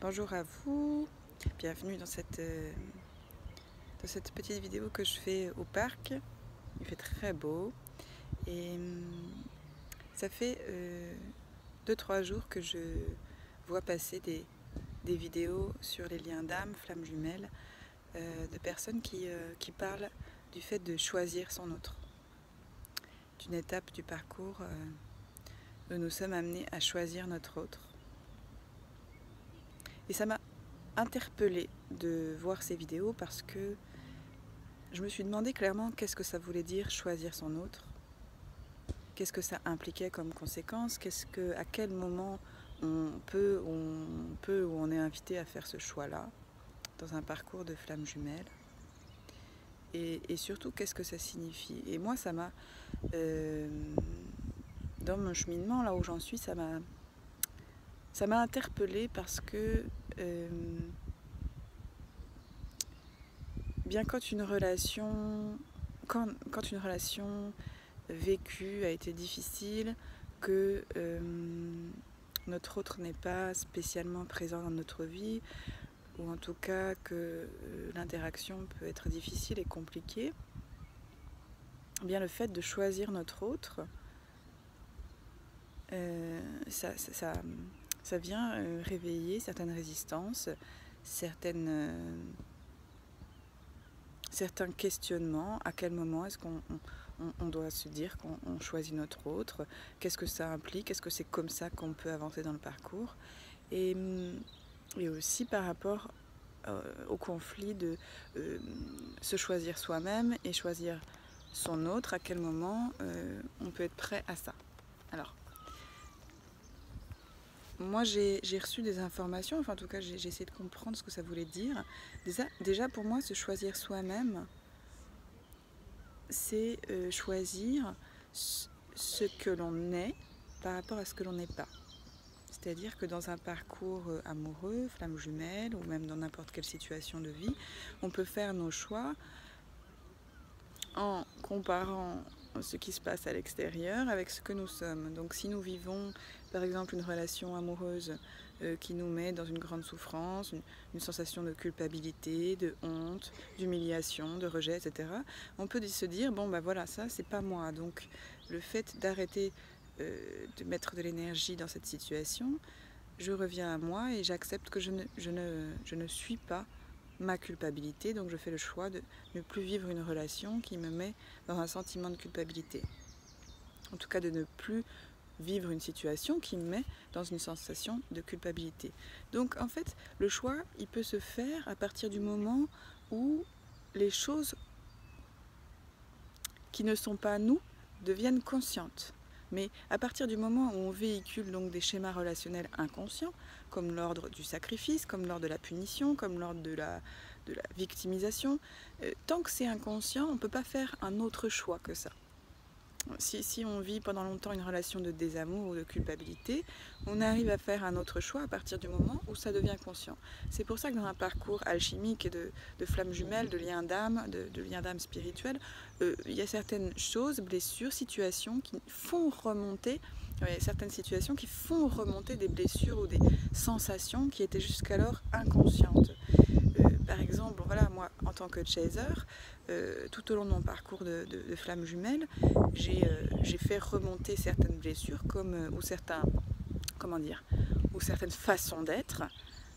Bonjour à vous, bienvenue dans cette petite vidéo que je fais au parc. Il fait très beau et ça fait 2-3 jours que je vois passer des vidéos sur les liens d'âme, flammes jumelles, de personnes qui parlent du fait de choisir son autre, d'une étape du parcours où nous sommes amenés à choisir notre autre. Et ça m'a interpellée de voir ces vidéos parce que je me suis demandé clairement qu'est-ce que ça voulait dire choisir son autre, qu'est-ce que ça impliquait comme conséquence, à quel moment on est invité à faire ce choix-là dans un parcours de flammes jumelles, et surtout qu'est-ce que ça signifie. Et moi ça m'a, dans mon cheminement là où j'en suis, ça m'a interpellée parce que bien quand une relation vécue a été difficile, que notre autre n'est pas spécialement présent dans notre vie, ou en tout cas que l'interaction peut être difficile et compliquée, eh bien le fait de choisir notre autre, ça vient réveiller certaines résistances, certains questionnements. À quel moment est-ce qu'on doit se dire qu'on choisit notre autre? Qu'est-ce que ça implique? Est-ce que c'est comme ça qu'on peut avancer dans le parcours? Et aussi par rapport au conflit de se choisir soi-même et choisir son autre, à quel moment on peut être prêt à ça? Alors, moi j'ai reçu des informations, enfin en tout cas j'ai essayé de comprendre ce que ça voulait dire. Déjà pour moi, se choisir soi-même, c'est choisir ce que l'on est par rapport à ce que l'on n'est pas. C'est-à-dire que dans un parcours amoureux, flamme jumelle, ou même dans n'importe quelle situation de vie, on peut faire nos choix en comparant ce qui se passe à l'extérieur avec ce que nous sommes. Donc si nous vivons par exemple une relation amoureuse qui nous met dans une grande souffrance, une sensation de culpabilité, de honte, d'humiliation, de rejet, etc., on peut se dire, bon ben voilà, ça c'est pas moi. Donc le fait d'arrêter de mettre de l'énergie dans cette situation, je reviens à moi et j'accepte que je ne suis pas ma culpabilité, donc je fais le choix de ne plus vivre une relation qui me met dans un sentiment de culpabilité. En tout cas, de ne plus vivre une situation qui me met dans une sensation de culpabilité. Donc en fait, le choix, il peut se faire à partir du moment où les choses qui ne sont pas nous deviennent conscientes. Mais à partir du moment où on véhicule donc des schémas relationnels inconscients, comme l'ordre du sacrifice, comme l'ordre de la punition, comme l'ordre de la victimisation, tant que c'est inconscient, on ne peut pas faire un autre choix que ça. Si on vit pendant longtemps une relation de désamour ou de culpabilité, on arrive à faire un autre choix à partir du moment où ça devient conscient. C'est pour ça que dans un parcours alchimique de flammes jumelles, de liens d'âme, de liens d'âme spirituels, il y a certaines choses, blessures, situations qui font remonter, certaines situations qui font remonter des blessures ou des sensations qui étaient jusqu'alors inconscientes. Par exemple, voilà, moi en tant que chaser, tout au long de mon parcours de flammes jumelles, j'ai fait remonter certaines blessures ou certaines façons d'être,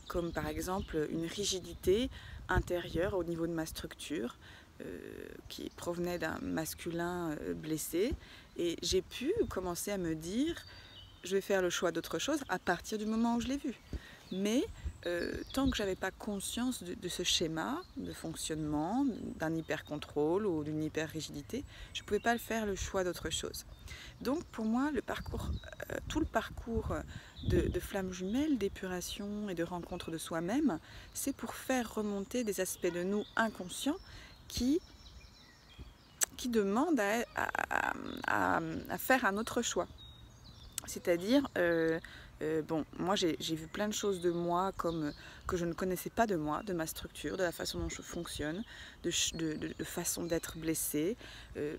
comme par exemple une rigidité intérieure au niveau de ma structure qui provenait d'un masculin blessé, et j'ai pu commencer à me dire je vais faire le choix d'autre chose à partir du moment où je l'ai vu. Mais tant que je n'avais pas conscience de ce schéma de fonctionnement, d'un hyper-contrôle ou d'une hyper-rigidité, je ne pouvais pas faire le choix d'autre chose. Donc pour moi, tout le parcours de flammes jumelles, d'épuration et de rencontre de soi-même, c'est pour faire remonter des aspects de nous inconscients qui demandent à faire un autre choix. C'est-à-dire, bon, moi j'ai vu plein de choses de moi que je ne connaissais pas de moi, de ma structure, de la façon dont je fonctionne, de façon d'être blessée.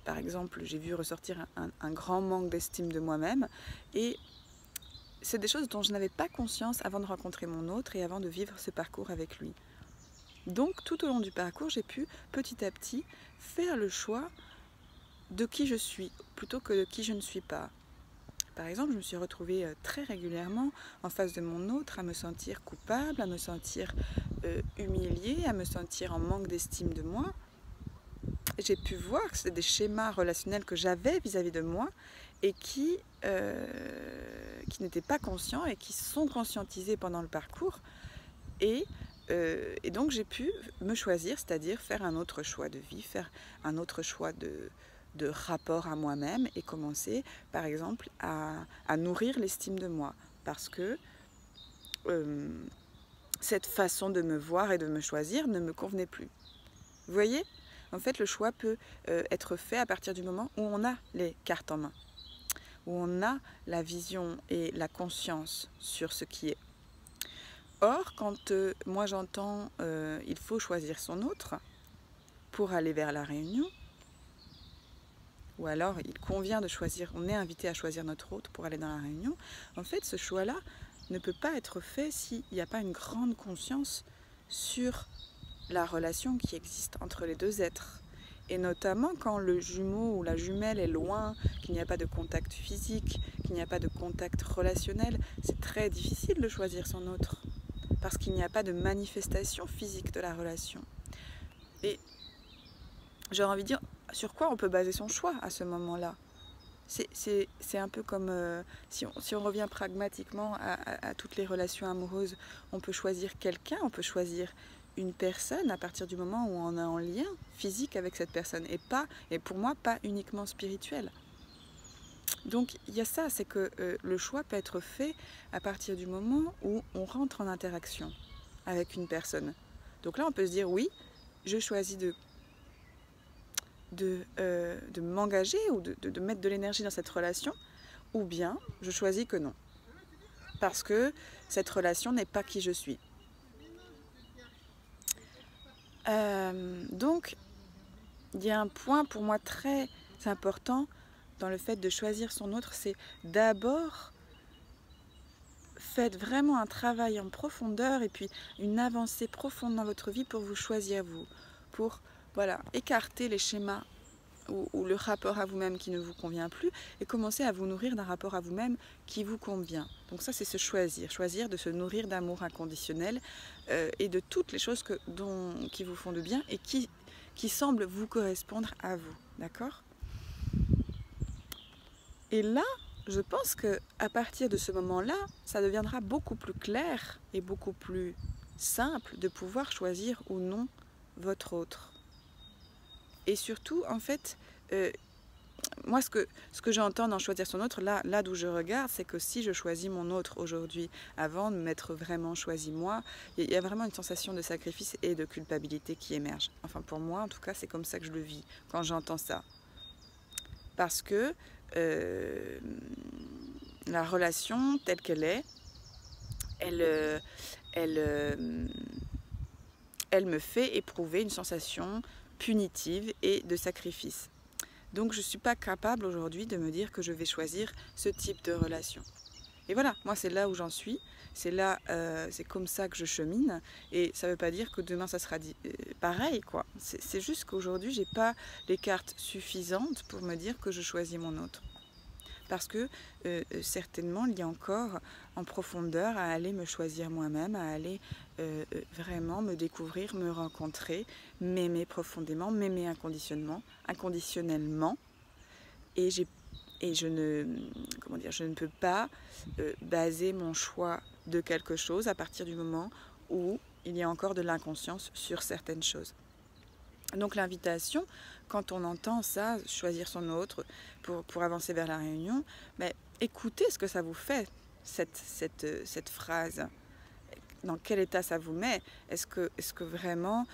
Par exemple, j'ai vu ressortir un grand manque d'estime de moi-même, et c'est des choses dont je n'avais pas conscience avant de rencontrer mon autre et avant de vivre ce parcours avec lui. Donc tout au long du parcours, j'ai pu petit à petit faire le choix de qui je suis plutôt que de qui je ne suis pas. Par exemple, je me suis retrouvée très régulièrement en face de mon autre à me sentir coupable, à me sentir humiliée, à me sentir en manque d'estime de moi. J'ai pu voir que c'était des schémas relationnels que j'avais vis-à-vis de moi et qui n'étaient pas conscients et qui sont conscientisés pendant le parcours. Et donc j'ai pu me choisir, c'est-à-dire faire un autre choix de vie, faire un autre choix de rapport à moi-même et commencer par exemple à nourrir l'estime de moi. Parce que cette façon de me voir et de me choisir ne me convenait plus. Vous voyez ? En fait, le choix peut être fait à partir du moment où on a les cartes en main, où on a la vision et la conscience sur ce qui est. Or, quand moi j'entends il faut choisir son autre pour aller vers la réunion, ou alors il convient de choisir, on est invité à choisir notre autre pour aller dans la réunion, en fait ce choix-là ne peut pas être fait s'il n'y a pas une grande conscience sur la relation qui existe entre les deux êtres. Et notamment quand le jumeau ou la jumelle est loin, qu'il n'y a pas de contact physique, qu'il n'y a pas de contact relationnel, c'est très difficile de choisir son autre. Parce qu'il n'y a pas de manifestation physique de la relation. Et j'aurais envie de dire, sur quoi on peut baser son choix à ce moment-là? C'est un peu comme, si on revient pragmatiquement à toutes les relations amoureuses, on peut choisir quelqu'un, on peut choisir une personne à partir du moment où on est en lien physique avec cette personne, et pour moi, pas uniquement spirituel. Donc il y a ça, c'est que le choix peut être fait à partir du moment où on rentre en interaction avec une personne. Donc là, on peut se dire, oui, je choisis de m'engager ou de mettre de l'énergie dans cette relation, ou bien je choisis que non. Parce que cette relation n'est pas qui je suis. Donc, il y a un point pour moi très important dans le fait de choisir son autre, c'est d'abord faites vraiment un travail en profondeur et puis une avancée profonde dans votre vie pour vous choisir vous, pour voilà, écarter les schémas ou le rapport à vous-même qui ne vous convient plus et commencer à vous nourrir d'un rapport à vous-même qui vous convient. Donc ça, c'est se choisir, choisir de se nourrir d'amour inconditionnel et de toutes les choses qui vous font de bien et qui semblent vous correspondre à vous, d'accord ? Et là, je pense qu'à partir de ce moment-là, ça deviendra beaucoup plus clair et beaucoup plus simple de pouvoir choisir ou non votre autre. Et surtout, en fait, moi, ce que j'entends dans choisir son autre, là d'où je regarde, c'est que si je choisis mon autre aujourd'hui, avant de m'être vraiment choisi moi, il y a vraiment une sensation de sacrifice et de culpabilité qui émerge. Enfin, pour moi, en tout cas, c'est comme ça que je le vis quand j'entends ça. Parce que la relation telle qu'elle est, elle me fait éprouver une sensation punitive et de sacrifice. Donc je ne suis pas capable aujourd'hui de me dire que je vais choisir ce type de relation. Et voilà, moi c'est là où j'en suis, c'est comme ça que je chemine, et ça ne veut pas dire que demain ça sera pareil, quoi. C'est juste qu'aujourd'hui j'ai pas les cartes suffisantes pour me dire que je choisis mon autre. Parce que certainement il y a encore en profondeur à aller me choisir moi-même, à aller vraiment me découvrir, me rencontrer, m'aimer profondément, m'aimer inconditionnellement. Et je ne peux pas baser mon choix de quelque chose à partir du moment où il y a encore de l'inconscience sur certaines choses. Donc l'invitation, quand on entend ça, choisir son autre pour avancer vers la réunion, mais écoutez ce que ça vous fait, cette phrase. Dans quel état ça vous met? Est-ce que vraiment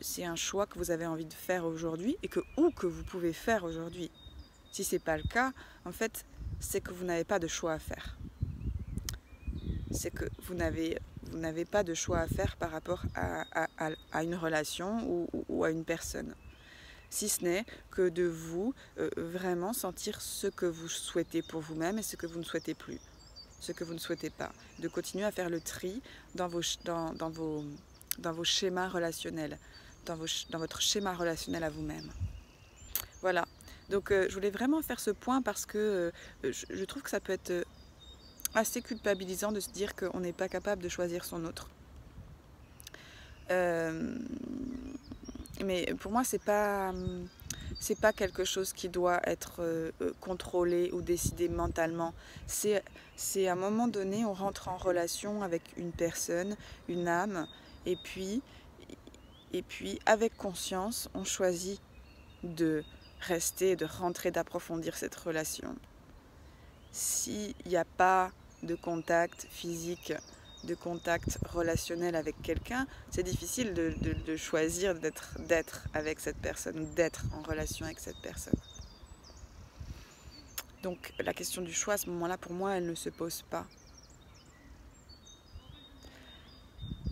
c'est un choix que vous avez envie de faire aujourd'hui et que vous pouvez faire aujourd'hui? Si ce n'est pas le cas, en fait, c'est que vous n'avez pas de choix à faire. C'est que vous n'avez pas de choix à faire par rapport à une relation ou à une personne. Si ce n'est que de vous vraiment sentir ce que vous souhaitez pour vous-même et ce que vous ne souhaitez plus. ce que vous ne souhaitez pas, de continuer à faire le tri dans vos schémas relationnels, dans votre schéma relationnel à vous-même. Voilà, donc je voulais vraiment faire ce point parce que je trouve que ça peut être assez culpabilisant de se dire qu'on n'est pas capable de choisir son autre. Mais pour moi, c'est pas quelque chose qui doit être contrôlé ou décidé mentalement. C'est à un moment donné, on rentre en relation avec une personne, une âme, et puis avec conscience, on choisit de rester, de rentrer, d'approfondir cette relation. S'il n'y a pas de contact physique, de contact relationnel avec quelqu'un, c'est difficile de choisir d'être avec cette personne ou d'être en relation avec cette personne. Donc la question du choix à ce moment-là, pour moi, elle ne se pose pas.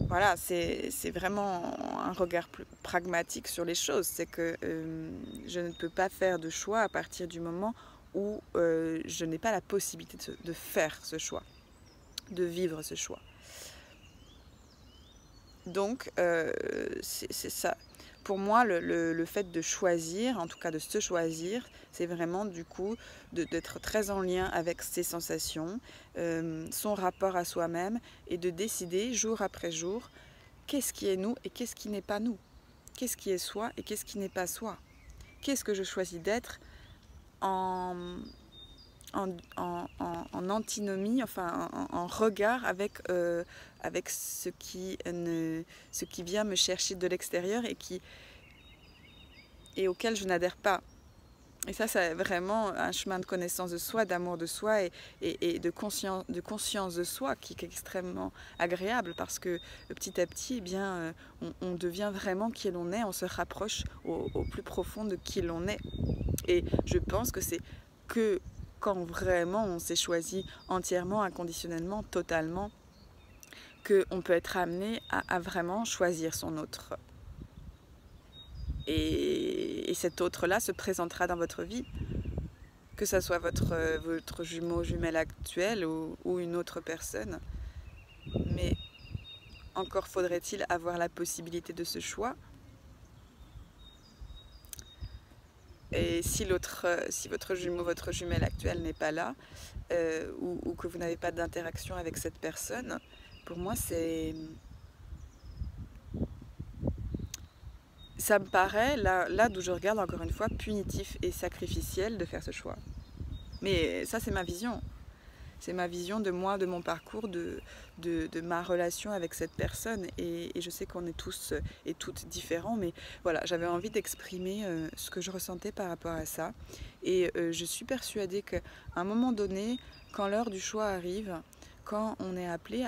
Voilà, c'est vraiment un regard plus pragmatique sur les choses. C'est que je ne peux pas faire de choix à partir du moment où je n'ai pas la possibilité de faire ce choix, de vivre ce choix. Donc, c'est ça. Pour moi, le fait de choisir, en tout cas de se choisir, c'est vraiment du coup d'être très en lien avec ses sensations, son rapport à soi-même et de décider jour après jour qu'est-ce qui est nous et qu'est-ce qui n'est pas nous. Qu'est-ce qui est soi et qu'est-ce qui n'est pas soi. Qu'est-ce que je choisis d'être en antinomie, enfin en regard avec ce qui vient me chercher de l'extérieur et auquel je n'adhère pas. Et ça, c'est vraiment un chemin de connaissance de soi, d'amour de soi et de conscience de soi qui est extrêmement agréable parce que petit à petit, eh bien, on devient vraiment qui l'on est, on se rapproche au plus profond de qui l'on est. Et je pense que c'est que quand vraiment on s'est choisi entièrement, inconditionnellement, totalement, qu'on peut être amené à vraiment choisir son autre. Et cet autre-là se présentera dans votre vie, que ce soit votre jumeau, jumelle actuel ou une autre personne. Mais encore faudrait-il avoir la possibilité de ce choix. Et si votre jumeau, votre jumelle actuelle n'est pas là, ou que vous n'avez pas d'interaction avec cette personne, pour moi ça me paraît, là d'où je regarde encore une fois, punitif et sacrificiel de faire ce choix. Mais ça c'est ma vision. C'est ma vision de moi, de mon parcours, de ma relation avec cette personne. Et je sais qu'on est tous et toutes différents, mais voilà, j'avais envie d'exprimer ce que je ressentais par rapport à ça. Et je suis persuadée qu'à un moment donné, quand l'heure du choix arrive, quand on est appelé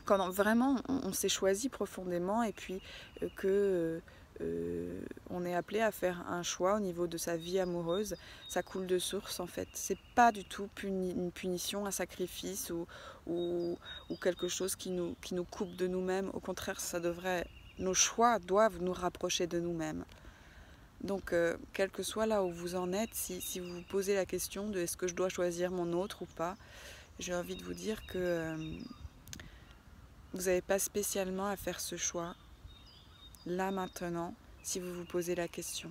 quand vraiment on s'est choisi profondément et puis on est appelé à faire un choix au niveau de sa vie amoureuse, ça coule de source en fait. C'est pas du tout une punition, un sacrifice ou quelque chose qui nous coupe de nous-mêmes. Au contraire, nos choix doivent nous rapprocher de nous-mêmes. Donc, quel que soit là où vous en êtes, si vous vous posez la question de est-ce que je dois choisir mon autre ou pas, j'ai envie de vous dire que vous n'avez pas spécialement à faire ce choix, là maintenant, si vous vous posez la question.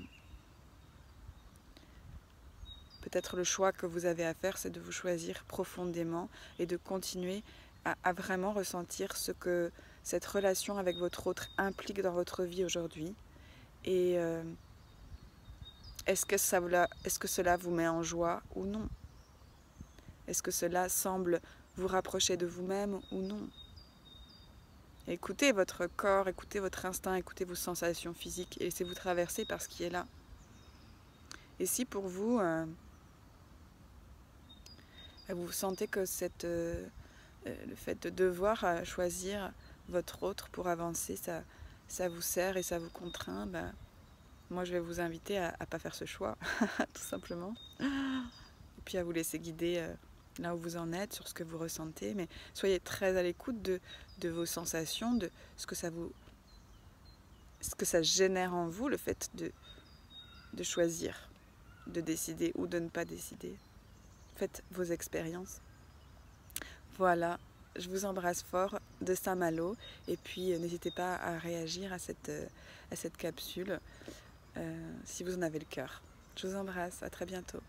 Peut-être le choix que vous avez à faire, c'est de vous choisir profondément et de continuer à vraiment ressentir ce que cette relation avec votre autre implique dans votre vie aujourd'hui. Et est-ce que cela vous met en joie ou non? Est-ce que cela semble vous rapprocher de vous-même ou non? Écoutez votre corps, écoutez votre instinct, écoutez vos sensations physiques et laissez-vous traverser par ce qui est là. Et si pour vous, vous sentez que le fait de devoir choisir votre autre pour avancer, ça vous sert et ça vous contraint, moi je vais vous inviter à ne pas faire ce choix, tout simplement. Et puis à vous laisser guider là où vous en êtes, sur ce que vous ressentez, mais soyez très à l'écoute de vos sensations, de ce que ça génère en vous, le fait de choisir, de décider ou de ne pas décider. faites vos expériences. Voilà, je vous embrasse fort de Saint-Malo et puis n'hésitez pas à réagir à cette capsule si vous en avez le cœur. Je vous embrasse, à très bientôt.